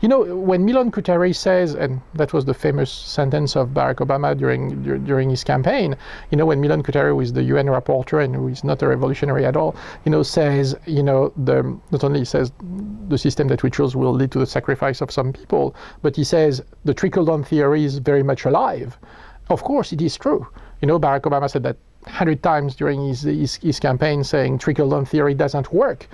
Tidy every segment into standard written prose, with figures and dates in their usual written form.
When Milan Kundera says, and that was the famous sentence of Barack Obama during his campaign, when Milan Kundera, who is the UN rapporteur and who is not a revolutionary at all, says, not only says the system that we chose will lead to the sacrifice of some people, but he says the trickle-down theory is very much alive. Of course, it is true. Barack Obama said that 100 times during his campaign, saying trickle-down theory doesn't work.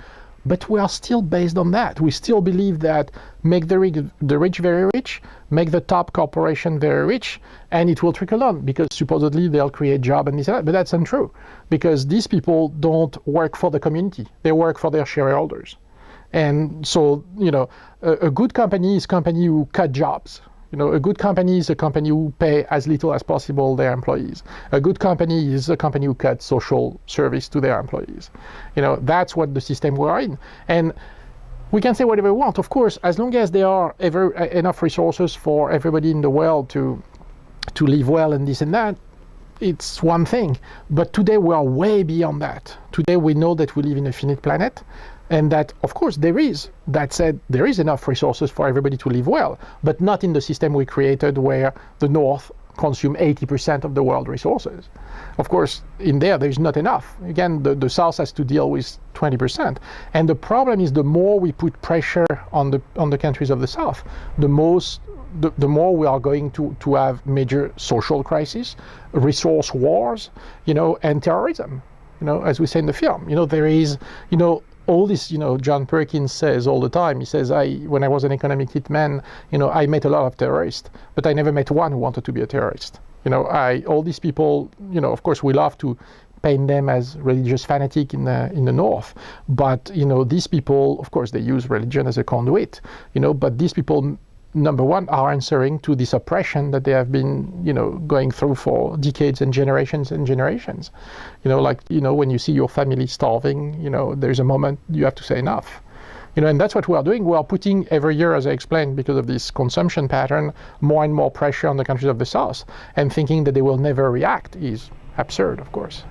But we are still based on that. We still believe that make the rich very rich, make the top corporation very rich, and it will trickle down because supposedly they'll create jobs and this and that. But that's untrue because these people don't work for the community. They work for their shareholders. And so, a good company is a company who cut jobs. A good company is a company who pay as little as possible their employees. A good company is a company who cuts social service to their employees. That's what the system we're in. And we can say whatever we want, of course, as long as there are enough resources for everybody in the world to live well and this and that, it's one thing. But today we are way beyond that. Today we know that we live in a finite planet. And that, of course, there is enough resources for everybody to live well, but not in the system we created where the North consume 80% of the world resources. Of course, there's not enough. Again, the South has to deal with 20%. And the problem is the more we put pressure on the countries of the South, the more we are going to have major social crises, resource wars, and terrorism. As we say in the film, there is, all this, John Perkins says all the time. He says, when I was an economic hitman, I met a lot of terrorists, but I never met one who wanted to be a terrorist. All these people, of course, we love to paint them as religious fanatic in the North, but these people, of course, they use religion as a conduit. But these people, number one, are answering to this oppression that they have been, going through for decades and generations and generations. When you see your family starving, there's a moment you have to say enough. And that's what we are doing. We are putting every year, as I explained, because of this consumption pattern, more and more pressure on the countries of the South, and thinking that they will never react is absurd, of course.